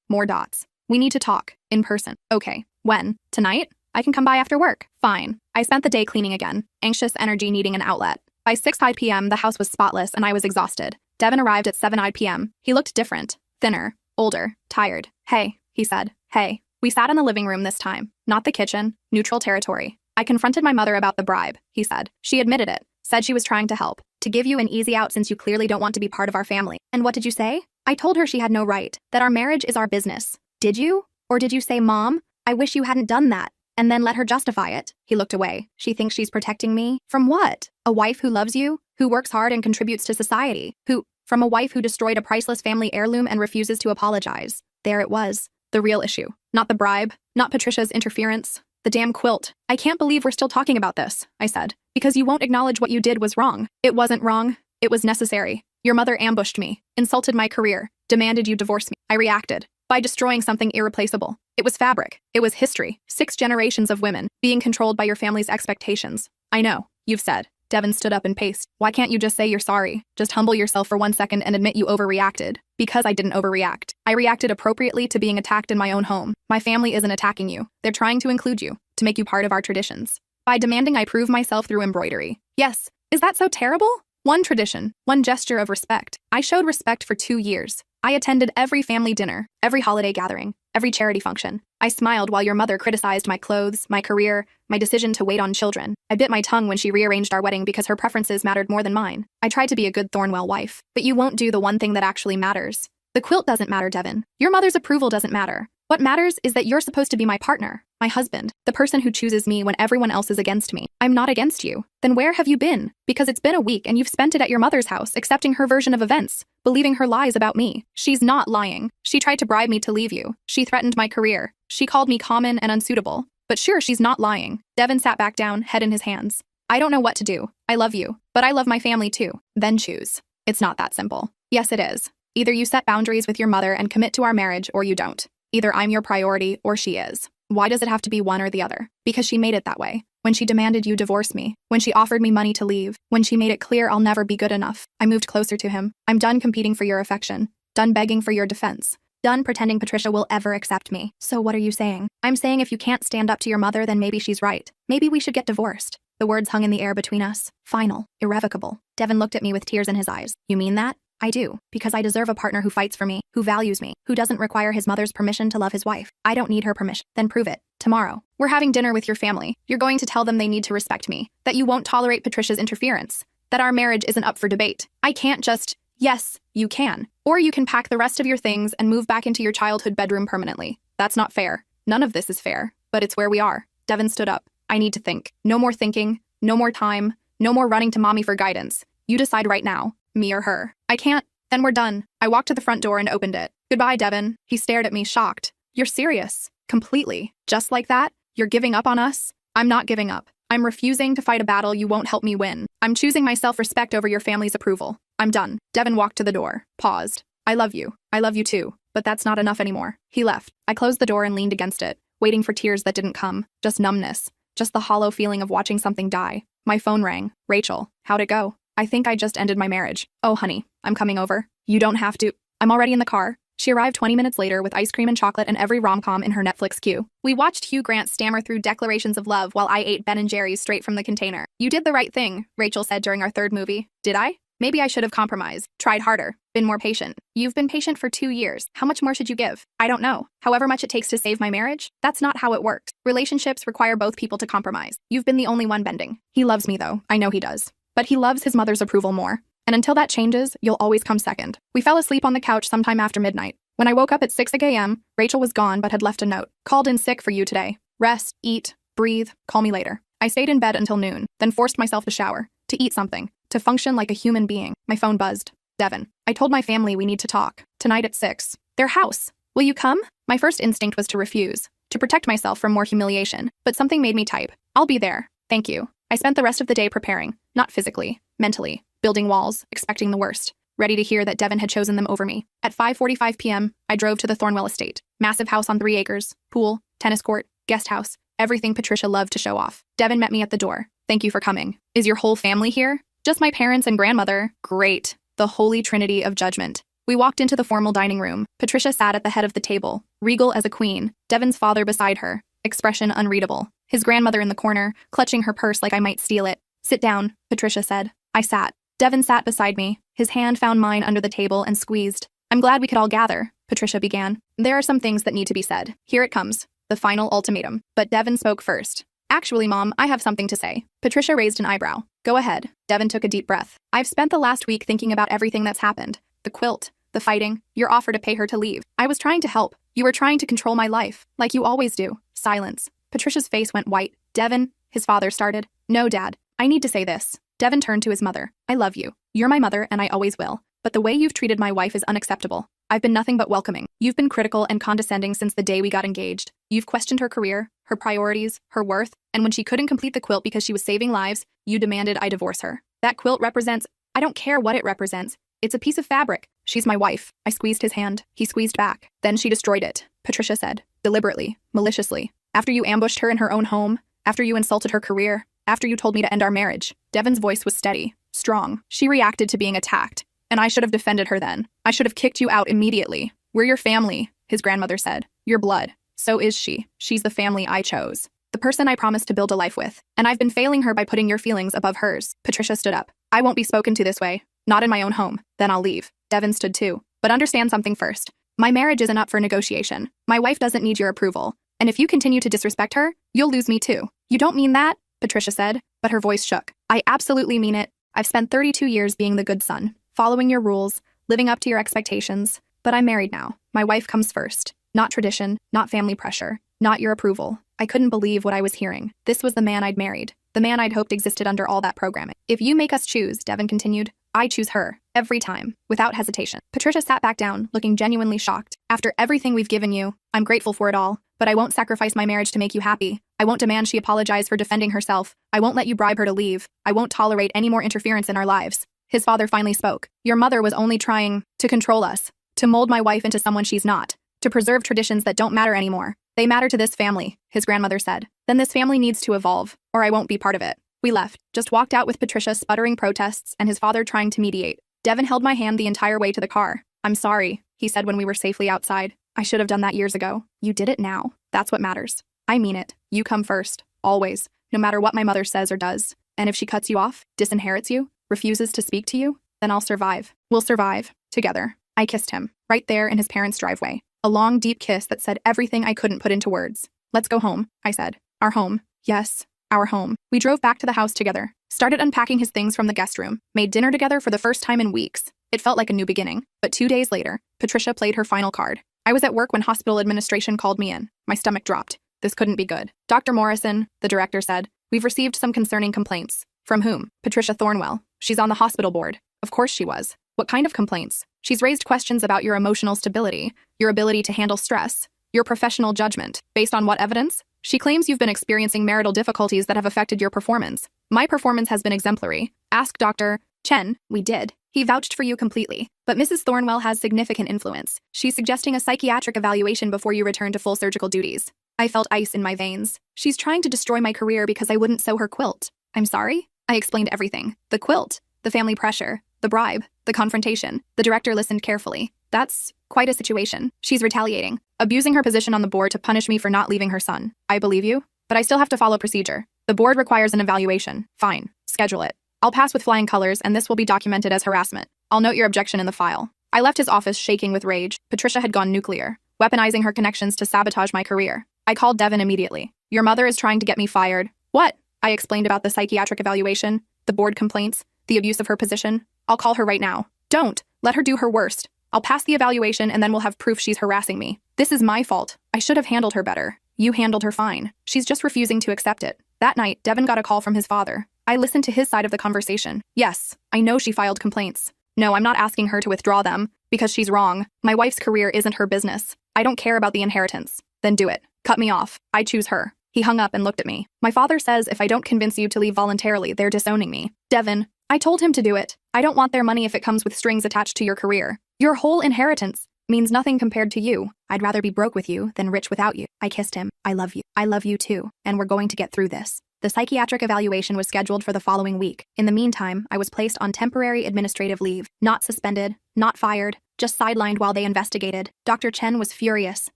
More dots. We need to talk. In person. Okay. When? Tonight? I can come by after work. Fine. I spent the day cleaning again. Anxious energy needing an outlet. By 6 p.m., the house was spotless and I was exhausted. Devin arrived at 7 p.m. He looked different. Thinner. Older. Tired. Hey, he said. Hey. We sat in the living room this time. Not the kitchen. Neutral territory. I confronted my mother about the bribe, he said. She admitted it. Said she was trying to help. To give you an easy out since you clearly don't want to be part of our family. And what did you say? I told her she had no right. That our marriage is our business. Did you? Or did you say, Mom, I wish you hadn't done that? And then let her justify it. He looked away. She thinks she's protecting me? From what? A wife who loves you? Who works hard and contributes to society? From a wife who destroyed a priceless family heirloom and refuses to apologize. There it was. The real issue. Not the bribe. Not Patricia's interference. The damn quilt. I can't believe we're still talking about this, I said. Because you won't acknowledge what you did was wrong. It wasn't wrong. It was necessary. Your mother ambushed me. Insulted my career. Demanded you divorce me. I reacted. By destroying something irreplaceable. It was fabric. It was history. 6 generations of women being controlled by your family's expectations. I know. You've said. Devin stood up and paced. Why can't you just say you're sorry? Just humble yourself for 1 second and admit you overreacted. Because I didn't overreact. I reacted appropriately to being attacked in my own home. My family isn't attacking you. They're trying to include you, to make you part of our traditions. By demanding I prove myself through embroidery. Yes. Is that so terrible? One tradition. One gesture of respect. I showed respect for 2 years. I attended every family dinner, every holiday gathering, every charity function. I smiled while your mother criticized my clothes, my career, my decision to wait on children. I bit my tongue when she rearranged our wedding because her preferences mattered more than mine. I tried to be a good Thornwell wife. But you won't do the one thing that actually matters. The quilt doesn't matter, Devin. Your mother's approval doesn't matter. What matters is that you're supposed to be my partner. My husband, the person who chooses me when everyone else is against me. I'm not against you. Then where have you been? Because it's been a week and you've spent it at your mother's house, accepting her version of events, believing her lies about me. She's not lying. She tried to bribe me to leave you. She threatened my career. She called me common and unsuitable. But sure, she's not lying. Devin sat back down, head in his hands. I don't know what to do. I love you, but I love my family too. Then choose. It's not that simple. Yes, it is. Either you set boundaries with your mother and commit to our marriage, or you don't. Either I'm your priority or she is. Why does it have to be one or the other? Because she made it that way. When she demanded you divorce me, when she offered me money to leave, when she made it clear I'll never be good enough, I moved closer to him. I'm done competing for your affection. Done begging for your defense. Done pretending Patricia will ever accept me. So what are you saying? I'm saying if you can't stand up to your mother, then maybe she's right. Maybe we should get divorced. The words hung in the air between us. Final. Irrevocable. Devin looked at me with tears in his eyes. You mean that? I do, because I deserve a partner who fights for me, who values me, who doesn't require his mother's permission to love his wife. I don't need her permission. Then prove it. Tomorrow. We're having dinner with your family. You're going to tell them they need to respect me, that you won't tolerate Patricia's interference, that our marriage isn't up for debate. I can't just, yes, you can. Or you can pack the rest of your things and move back into your childhood bedroom permanently. That's not fair. None of this is fair, but it's where we are. Devin stood up. I need to think. No more thinking, no more time, no more running to mommy for guidance. You decide right now, me or her. I can't. Then we're done. I walked to the front door and opened it. Goodbye, Devin. He stared at me, shocked. You're serious? Completely. Just like that? You're giving up on us? I'm not giving up. I'm refusing to fight a battle you won't help me win. I'm choosing my self-respect over your family's approval. I'm done. Devin walked to the door, paused. I love you. I love you too. But that's not enough anymore. He left. I closed the door and leaned against it, waiting for tears that didn't come. Just numbness. Just the hollow feeling of watching something die. My phone rang. Rachel, how'd it go? I think I just ended my marriage. Oh, honey, I'm coming over. You don't have to. I'm already in the car. She arrived 20 minutes later with ice cream and chocolate and every rom-com in her Netflix queue. We watched Hugh Grant stammer through declarations of love while I ate Ben & Jerry's straight from the container. You did the right thing, Rachel said during our third movie. Did I? Maybe I should have compromised, tried harder, been more patient. You've been patient for 2 years. How much more should you give? I don't know. However much it takes to save my marriage? That's not how it works. Relationships require both people to compromise. You've been the only one bending. He loves me though. I know he does. But he loves his mother's approval more. And until that changes, you'll always come second. We fell asleep on the couch sometime after midnight. When I woke up at 6 a.m., Rachel was gone but had left a note. Called in sick for you today. Rest, eat, breathe, call me later. I stayed in bed until noon, then forced myself to shower, to eat something, to function like a human being. My phone buzzed. Devin. I told my family we need to talk. Tonight at 6. Their house. Will you come? My first instinct was to refuse, to protect myself from more humiliation, but something made me type. I'll be there. Thank you. I spent the rest of the day preparing, not physically, mentally, building walls, expecting the worst, ready to hear that Devin had chosen them over me. At 5:45 p.m., I drove to the Thornwell estate. Massive house on 3 acres, pool, tennis court, guest house, everything Patricia loved to show off. Devin met me at the door. Thank you for coming. Is your whole family here? Just my parents and grandmother. Great. The holy trinity of judgment. We walked into the formal dining room. Patricia sat at the head of the table, regal as a queen, Devin's father beside her, expression unreadable. His grandmother in the corner, clutching her purse like I might steal it. Sit down, Patricia said. I sat. Devin sat beside me. His hand found mine under the table and squeezed. I'm glad we could all gather, Patricia began. There are some things that need to be said. Here it comes. The final ultimatum. But Devin spoke first. Actually, Mom, I have something to say. Patricia raised an eyebrow. Go ahead. Devin took a deep breath. I've spent the last week thinking about everything that's happened. The quilt, the fighting, your offer to pay her to leave. I was trying to help. You were trying to control my life, like you always do. Silence. Patricia's face went white. Devin, his father started. No, Dad. I need to say this. Devin turned to his mother. I love you. You're my mother and I always will. But the way you've treated my wife is unacceptable. I've been nothing but welcoming. You've been critical and condescending since the day we got engaged. You've questioned her career, her priorities, her worth, and when she couldn't complete the quilt because she was saving lives, you demanded I divorce her. That quilt represents, I don't care what it represents. It's a piece of fabric. She's my wife. I squeezed his hand. He squeezed back. Then she destroyed it, Patricia said, deliberately, maliciously. After you ambushed her in her own home, after you insulted her career, after you told me to end our marriage. Devin's voice was steady, strong. She reacted to being attacked, and I should have defended her then. I should have kicked you out immediately. We're your family, his grandmother said. Your blood. So is she. She's the family I chose. The person I promised to build a life with. And I've been failing her by putting your feelings above hers. Patricia stood up. I won't be spoken to this way. Not in my own home. Then I'll leave. Devin stood too. But understand something first. My marriage isn't up for negotiation. My wife doesn't need your approval. And if you continue to disrespect her, you'll lose me too. You don't mean that? Patricia said, but her voice shook. I absolutely mean it. I've spent 32 years being the good son, following your rules, living up to your expectations, but I'm married now. My wife comes first. Not tradition, not family pressure, not your approval. I couldn't believe what I was hearing. This was the man I'd married, the man I'd hoped existed under all that programming. If you make us choose, Devin continued, I choose her, every time, without hesitation. Patricia sat back down, looking genuinely shocked. After everything we've given you, I'm grateful for it all, but I won't sacrifice my marriage to make you happy. I won't demand she apologize for defending herself. I won't let you bribe her to leave. I won't tolerate any more interference in our lives. His father finally spoke. Your mother was only trying to control us, to mold my wife into someone she's not, to preserve traditions that don't matter anymore. They matter to this family, his grandmother said. Then this family needs to evolve, or I won't be part of it. We left, just walked out with Patricia sputtering protests and his father trying to mediate. Devin held my hand the entire way to the car. I'm sorry, he said when we were safely outside. I should have done that years ago. You did it now. That's what matters. I mean it. You come first, always, no matter what my mother says or does. And if she cuts you off, disinherits you, refuses to speak to you, then I'll survive. We'll survive, together. I kissed him, right there in his parents' driveway. A long, deep kiss that said everything I couldn't put into words. Let's go home, I said. Our home. Yes, our home. We drove back to the house together, started unpacking his things from the guest room, made dinner together for the first time in weeks. It felt like a new beginning. But 2 days later, Patricia played her final card. I was at work when hospital administration called me in. My stomach dropped. This couldn't be good. Dr. Morrison, the director said, we've received some concerning complaints. From whom? Patricia Thornwell. She's on the hospital board. Of course she was. What kind of complaints? She's raised questions about your emotional stability, your ability to handle stress, your professional judgment. Based on what evidence? She claims you've been experiencing marital difficulties that have affected your performance. My performance has been exemplary. Ask Dr. Chen. We did. He vouched for you completely. But Mrs. Thornwell has significant influence. She's suggesting a psychiatric evaluation before you return to full surgical duties. I felt ice in my veins. She's trying to destroy my career because I wouldn't sew her quilt. I'm sorry? I explained everything. The quilt, the family pressure, the bribe, the confrontation. The director listened carefully. That's quite a situation. She's retaliating, abusing her position on the board to punish me for not leaving her son. I believe you, but I still have to follow procedure. The board requires an evaluation. Fine. Schedule it. I'll pass with flying colors, and this will be documented as harassment. I'll note your objection in the file. I left his office shaking with rage. Patricia had gone nuclear, weaponizing her connections to sabotage my career. I called Devin immediately. Your mother is trying to get me fired. What? I explained about the psychiatric evaluation, the board complaints, the abuse of her position. I'll call her right now. Don't. Let her do her worst. I'll pass the evaluation and then we'll have proof she's harassing me. This is my fault. I should have handled her better. You handled her fine. She's just refusing to accept it. That night, Devin got a call from his father. I listened to his side of the conversation. Yes, I know she filed complaints. No, I'm not asking her to withdraw them, because she's wrong. My wife's career isn't her business. I don't care about the inheritance. Then do it. Cut me off. I choose her. He hung up and looked at me. My father says if I don't convince you to leave voluntarily, they're disowning me. Devin, I told him to do it. I don't want their money if it comes with strings attached to your career. Your whole inheritance means nothing compared to you. I'd rather be broke with you than rich without you. I kissed him. I love you. I love you too. And we're going to get through this. The psychiatric evaluation was scheduled for the following week. In the meantime, I was placed on temporary administrative leave. Not suspended, not fired, just sidelined while they investigated. Dr. Chen was furious.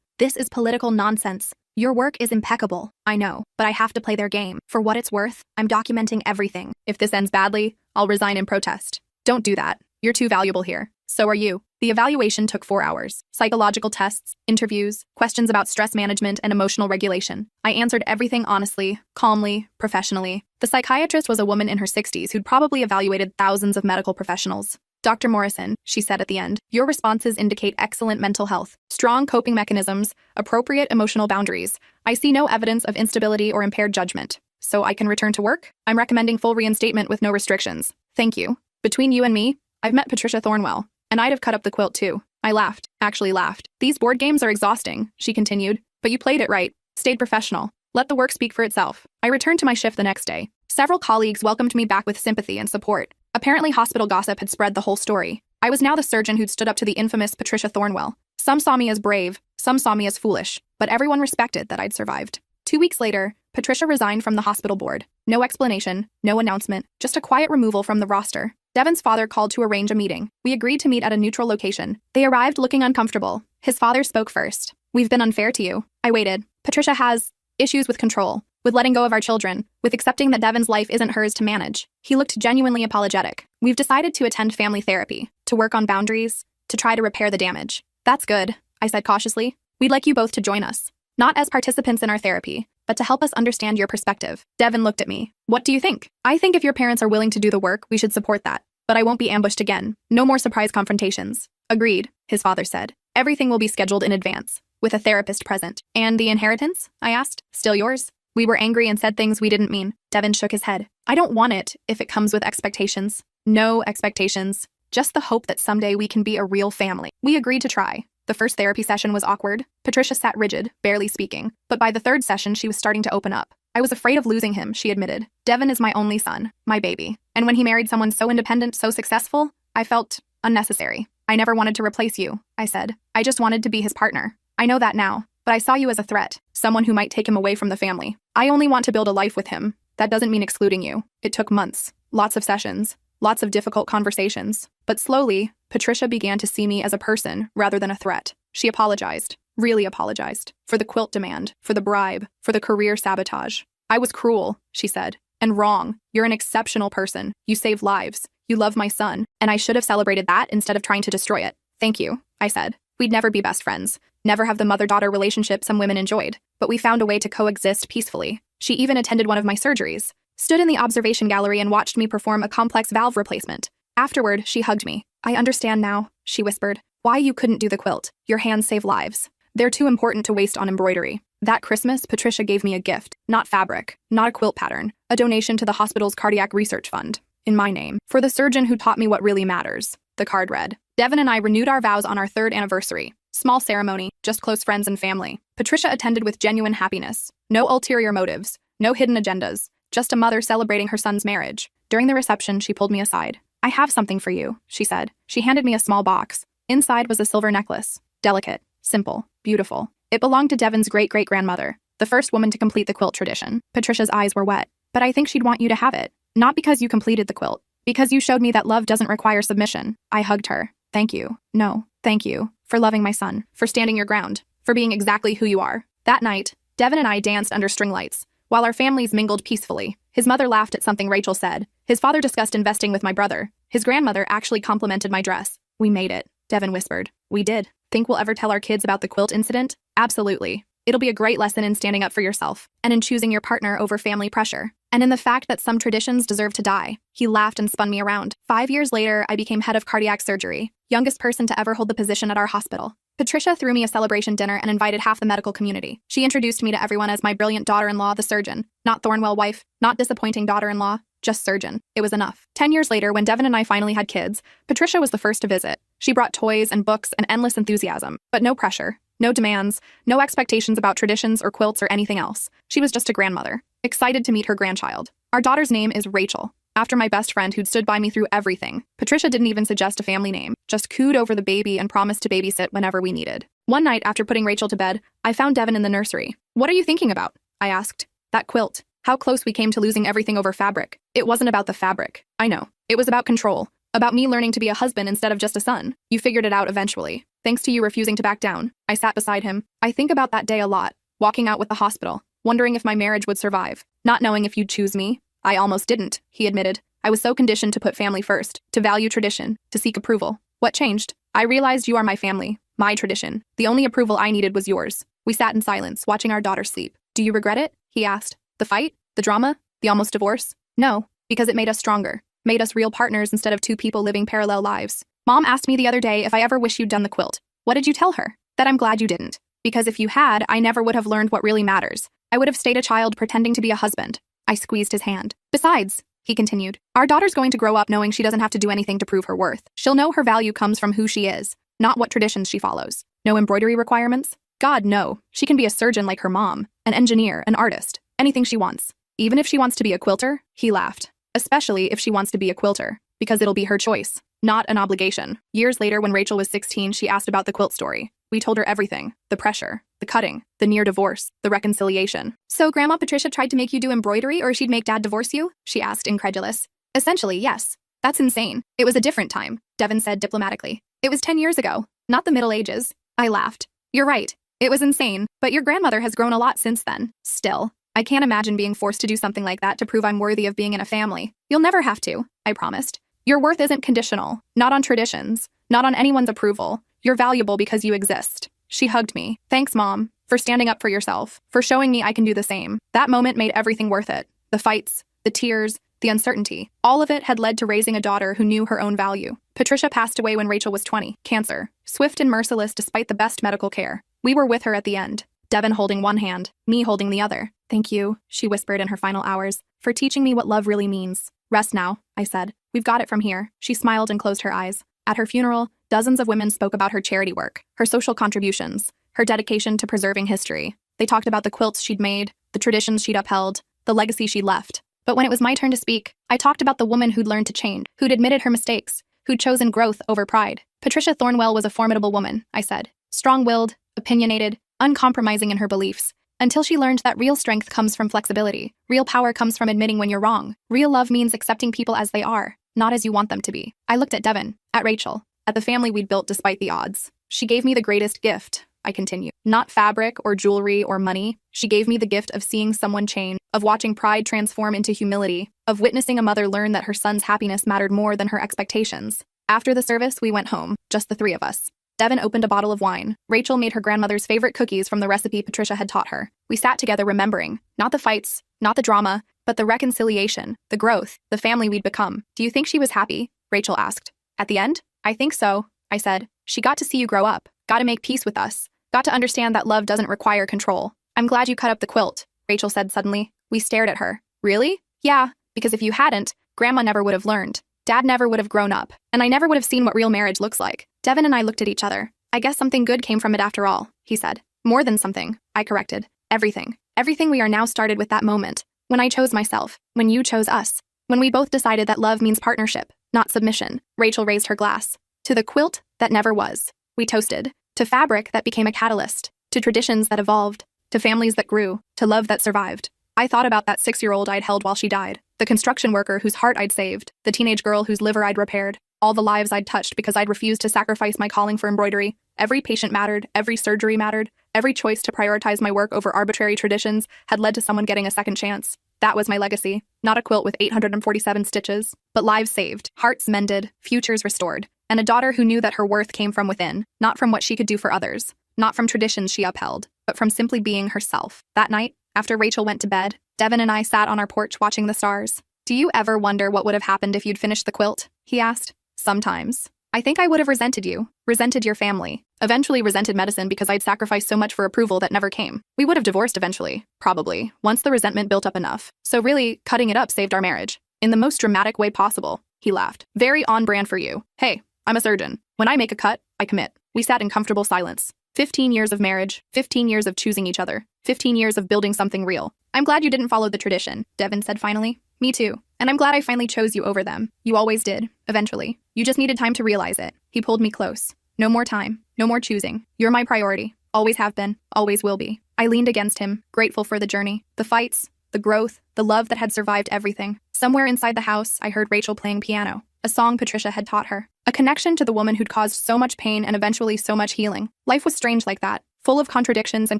This is political nonsense. Your work is impeccable. I know, but I have to play their game. For what it's worth, I'm documenting everything. If this ends badly, I'll resign in protest. Don't do that. You're too valuable here. So are you. The evaluation took 4 hours. Psychological tests, interviews, questions about stress management and emotional regulation. I answered everything honestly, calmly, professionally. The psychiatrist was a woman in her 60s who'd probably evaluated thousands of medical professionals. Dr. Morrison, she said at the end, your responses indicate excellent mental health, strong coping mechanisms, appropriate emotional boundaries. I see no evidence of instability or impaired judgment. So I can return to work? I'm recommending full reinstatement with no restrictions. Thank you. Between you and me, I've met Patricia Thornwell, and I'd have cut up the quilt too. I laughed, actually laughed. These board games are exhausting, she continued, but you played it right, stayed professional. Let the work speak for itself. I returned to my shift the next day. Several colleagues welcomed me back with sympathy and support. Apparently hospital gossip had spread the whole story. I was now the surgeon who'd stood up to the infamous Patricia Thornwell. Some saw me as brave, some saw me as foolish, but everyone respected that I'd survived. 2 weeks later, Patricia resigned from the hospital board. No explanation, no announcement, just a quiet removal from the roster. Devin's father called to arrange a meeting. We agreed to meet at a neutral location. They arrived looking uncomfortable. His father spoke first. We've been unfair to you. I waited. Patricia has issues with control, with letting go of our children, with accepting that Devin's life isn't hers to manage. He looked genuinely apologetic. We've decided to attend family therapy, to work on boundaries, to try to repair the damage. That's good, I said cautiously. We'd like you both to join us. Not as participants in our therapy, but to help us understand your perspective. Devin looked at me. What do you think? I think if your parents are willing to do the work, we should support that. But I won't be ambushed again. No more surprise confrontations. Agreed, his father said. Everything will be scheduled in advance. with a therapist present. And the inheritance? I asked. Still yours? We were angry and said things we didn't mean. Devin shook his head. I don't want it if it comes with expectations. No expectations. Just the hope that someday we can be a real family. We agreed to try. The first therapy session was awkward. Patricia sat rigid, barely speaking. But by the third session, she was starting to open up. I was afraid of losing him, she admitted. Devin is my only son, my baby. And when he married someone so independent, so successful, I felt unnecessary. I never wanted to replace you, I said. I just wanted to be his partner. I know that now, but I saw you as a threat, someone who might take him away from the family. I only want to build a life with him. That doesn't mean excluding you. It took months, lots of sessions, lots of difficult conversations. But slowly, Patricia began to see me as a person rather than a threat. She apologized, really apologized, for the quilt demand, for the bribe, for the career sabotage. I was cruel, she said, and wrong. You're an exceptional person. You save lives. You love my son, and I should have celebrated that instead of trying to destroy it. Thank you, I said. We'd never be best friends, never have the mother-daughter relationship some women enjoyed, but we found a way to coexist peacefully. She even attended one of my surgeries, stood in the observation gallery and watched me perform a complex valve replacement. Afterward, she hugged me. I understand now, she whispered, why you couldn't do the quilt. Your hands save lives. They're too important to waste on embroidery. That Christmas, Patricia gave me a gift, not fabric, not a quilt pattern, a donation to the hospital's cardiac research fund, in my name, for the surgeon who taught me what really matters. The card read. Devin and I renewed our vows on our 3rd anniversary. Small ceremony, just close friends and family. Patricia attended with genuine happiness. No ulterior motives, no hidden agendas, just a mother celebrating her son's marriage. During the reception, she pulled me aside. I have something for you, she said. She handed me a small box. Inside was a silver necklace. Delicate, simple, beautiful. It belonged to Devin's great-great-grandmother, the first woman to complete the quilt tradition. Patricia's eyes were wet. But I think she'd want you to have it. Not because you completed the quilt. Because you showed me that love doesn't require submission. I hugged her. Thank you. No, thank you. For loving my son. For standing your ground. For being exactly who you are. That night, Devin and I danced under string lights, while our families mingled peacefully. His mother laughed at something Rachel said. His father discussed investing with my brother. His grandmother actually complimented my dress. We made it, Devin whispered. We did. Think we'll ever tell our kids about the quilt incident? Absolutely. It'll be a great lesson in standing up for yourself, and in choosing your partner over family pressure, and in the fact that some traditions deserve to die. He laughed and spun me around. 5 years later, I became head of cardiac surgery, youngest person to ever hold the position at our hospital. Patricia threw me a celebration dinner and invited half the medical community. She introduced me to everyone as my brilliant daughter-in-law, the surgeon. Not Thornwell wife, not disappointing daughter-in-law, just surgeon. It was enough. 10 years later, when Devin and I finally had kids, Patricia was the first to visit. She brought toys and books and endless enthusiasm, but no pressure. No demands, no expectations about traditions or quilts or anything else. She was just a grandmother, excited to meet her grandchild. Our daughter's name is Rachel, after my best friend who'd stood by me through everything. Patricia didn't even suggest a family name, just cooed over the baby and promised to babysit whenever we needed. One night, after putting Rachel to bed, I found Devin in the nursery. What are you thinking about? I asked. That quilt. How close we came to losing everything over fabric. It wasn't about the fabric. I know. It was about control. About me learning to be a husband instead of just a son. You figured it out eventually. Thanks to you refusing to back down. I sat beside him. I think about that day a lot, walking out with the hospital, wondering if my marriage would survive, not knowing if you'd choose me. I almost didn't, he admitted. I was so conditioned to put family first, to value tradition, to seek approval. What changed? I realized you are my family, my tradition. The only approval I needed was yours. We sat in silence, watching our daughter sleep. Do you regret it? He asked. The fight? The drama? The almost divorce? No, because it made us stronger. Made us real partners instead of two people living parallel lives. Mom asked me the other day if I ever wish you'd done the quilt. What did you tell her? That I'm glad you didn't. Because if you had, I never would have learned what really matters. I would have stayed a child pretending to be a husband. I squeezed his hand. Besides, he continued, our daughter's going to grow up knowing she doesn't have to do anything to prove her worth. She'll know her value comes from who she is, not what traditions she follows. No embroidery requirements? God, no. She can be a surgeon like her mom, an engineer, an artist, anything she wants. Even if she wants to be a quilter, he laughed. Especially if she wants to be a quilter, because it'll be her choice, not an obligation. Years later, when Rachel was 16, she asked about the quilt story. We told her everything, the pressure, the cutting, the near divorce, the reconciliation. So Grandma Patricia tried to make you do embroidery or she'd make Dad divorce you? She asked, incredulous. Essentially, yes. That's insane. It was a different time, Devin said diplomatically. It was 10 years ago, not the Middle Ages. I laughed. You're right. It was insane, but your grandmother has grown a lot since then. Still, I can't imagine being forced to do something like that to prove I'm worthy of being in a family. You'll never have to, I promised. Your worth isn't conditional, not on traditions, not on anyone's approval. You're valuable because you exist. She hugged me. Thanks, Mom, for standing up for yourself, for showing me I can do the same. That moment made everything worth it. The fights, the tears, the uncertainty. All of it had led to raising a daughter who knew her own value. Patricia passed away when Rachel was 20, cancer. Swift and merciless despite the best medical care. We were with her at the end, Devin holding one hand, me holding the other. "Thank you," she whispered in her final hours, "for teaching me what love really means." "Rest now," I said. "We've got it from here." She smiled and closed her eyes. At her funeral, dozens of women spoke about her charity work, her social contributions, her dedication to preserving history. They talked about the quilts she'd made, the traditions she'd upheld, the legacy she'd left. But when it was my turn to speak, I talked about the woman who'd learned to change, who'd admitted her mistakes, who'd chosen growth over pride. Patricia Thornwell was a formidable woman, I said. Strong-willed, opinionated, uncompromising in her beliefs, until she learned that real strength comes from flexibility. Real power comes from admitting when you're wrong. Real love means accepting people as they are, not as you want them to be. I looked at Devin, at Rachel, at the family we'd built despite the odds. She gave me the greatest gift, I continued. Not fabric or jewelry or money. She gave me the gift of seeing someone change, of watching pride transform into humility, of witnessing a mother learn that her son's happiness mattered more than her expectations. After the service, we went home, just the three of us. Devin opened a bottle of wine. Rachel made her grandmother's favorite cookies from the recipe Patricia had taught her. We sat together remembering, not the fights, not the drama, but the reconciliation, the growth, the family we'd become. "Do you think she was happy?" Rachel asked. "At the end? I think so," I said. "She got to see you grow up, got to make peace with us, got to understand that love doesn't require control." "I'm glad you cut up the quilt," Rachel said suddenly. We stared at her. "Really?" "Yeah, because if you hadn't, Grandma never would have learned. Dad never would have grown up, and I never would have seen what real marriage looks like." Devin and I looked at each other. "I guess something good came from it after all," he said. "More than something," I corrected. "Everything. Everything we are now started with that moment. When I chose myself, when you chose us, when we both decided that love means partnership, not submission." Rachel raised her glass. "To the quilt that never was." We toasted. To fabric that became a catalyst. To traditions that evolved. To families that grew. To love that survived. I thought about that 6-year-old I'd held while she died. The construction worker whose heart I'd saved. The teenage girl whose liver I'd repaired. All the lives I'd touched because I'd refused to sacrifice my calling for embroidery. Every patient mattered. Every surgery mattered. Every choice to prioritize my work over arbitrary traditions had led to someone getting a second chance. That was my legacy. Not a quilt with 847 stitches, but lives saved, hearts mended, futures restored, and a daughter who knew that her worth came from within, not from what she could do for others, not from traditions she upheld, but from simply being herself. That night, after Rachel went to bed, Devin and I sat on our porch watching the stars. "Do you ever wonder what would have happened if you'd finished the quilt?" he asked. "Sometimes. I think I would have resented you, resented your family, eventually resented medicine because I'd sacrificed so much for approval that never came. We would have divorced eventually, probably, once the resentment built up enough. So really, cutting it up saved our marriage. In the most dramatic way possible." He laughed. "Very on brand for you. Hey, I'm a surgeon. When I make a cut, I commit." We sat in comfortable silence. 15 years of marriage, 15 years of choosing each other, 15 years of building something real. "I'm glad you didn't follow the tradition," Devin said finally. "Me too. And I'm glad I finally chose you over them. You always did, eventually. You just needed time to realize it." He pulled me close. "No more time. No more choosing. You're my priority. Always have been. Always will be." I leaned against him, grateful for the journey, the fights, the growth, the love that had survived everything. Somewhere inside the house, I heard Rachel playing piano, a song Patricia had taught her, a connection to the woman who'd caused so much pain and eventually so much healing. Life was strange like that, full of contradictions and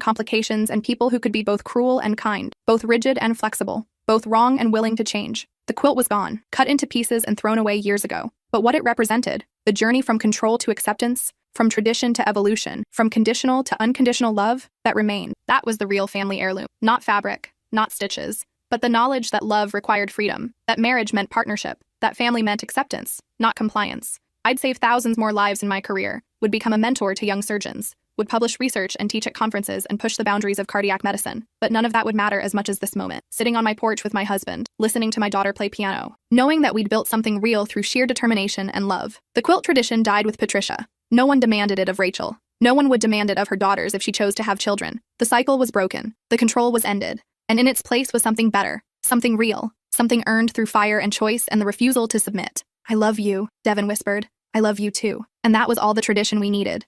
complications and people who could be both cruel and kind, both rigid and flexible, both wrong and willing to change. The quilt was gone, cut into pieces and thrown away years ago. But what it represented, the journey from control to acceptance, from tradition to evolution, from conditional to unconditional love, that remained. That was the real family heirloom. Not fabric, not stitches, but the knowledge that love required freedom, that marriage meant partnership, that family meant acceptance, not compliance. I'd save thousands more lives in my career, would become a mentor to young surgeons, would publish research and teach at conferences and push the boundaries of cardiac medicine. But none of that would matter as much as this moment, sitting on my porch with my husband, listening to my daughter play piano, knowing that we'd built something real through sheer determination and love. The quilt tradition died with Patricia. No one demanded it of Rachel. No one would demand it of her daughters if she chose to have children. The cycle was broken. The control was ended. And in its place was something better, something real, something earned through fire and choice and the refusal to submit. "I love you," Devin whispered. "I love you too." And that was all the tradition we needed.